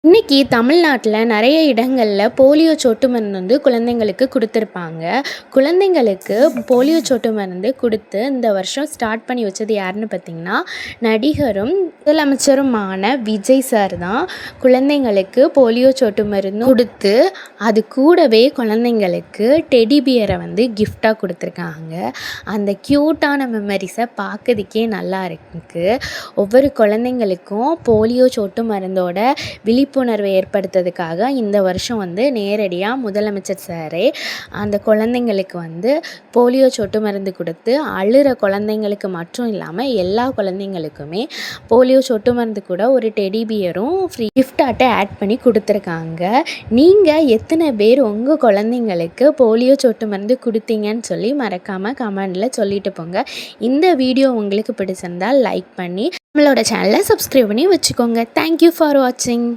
இன்னைக்கு தமிழ்நாட்டில் நிறைய இடங்களில் போலியோ சொட்டு மருந்து வந்து குழந்தைங்களுக்கு கொடுத்துருப்பாங்க. குழந்தைங்களுக்கு போலியோ சொட்டு மருந்து கொடுத்து இந்த வருஷம் ஸ்டார்ட் பண்ணி வச்சது யாருன்னு பார்த்தீங்கன்னா, நடிகரும் முதலமைச்சருமான விஜய் சார் தான். குழந்தைங்களுக்கு போலியோ சொட்டு மருந்து கொடுத்து அது கூடவே குழந்தைங்களுக்கு டெடி பியரை வந்து கிஃப்டாக கொடுத்துருக்காங்க. அந்த க்யூட்டான மெமரிஸை பார்க்கறதுக்கே நல்லா இருக்கு. ஒவ்வொரு குழந்தைங்களுக்கும் போலியோ சொட்டு மருந்தோட விழிப்புணர்வை ஏற்படுத்துறதுக்காக இந்த வருஷம் வந்து நேரடியாக முதலமைச்சர் சாரே அந்த குழந்தைங்களுக்கு வந்து போலியோ சொட்டு மருந்து கொடுத்து அழுகிற குழந்தைங்களுக்கு மட்டும் இல்லாமல் எல்லா குழந்தைங்களுக்குமே போலியோ சொட்டு மருந்து கூட ஒரு டெடி பியரும் ஃப்ரீ கிஃப்டாட்ட ஆட் பண்ணி கொடுத்துருக்காங்க. நீங்கள் எத்தனை பேர் உங்கள் குழந்தைங்களுக்கு போலியோ சொட்டு மருந்து கொடுத்தீங்கன்னு சொல்லி மறக்காமல் கமெண்டில் சொல்லிட்டு போங்க. இந்த வீடியோ உங்களுக்கு பிடிச்சிருந்தால் லைக் பண்ணி நம்மளோட சேனலை சப்ஸ்கிரைப் பண்ணி வச்சுக்கோங்க. தேங்க்யூ ஃபார் வாட்சிங்.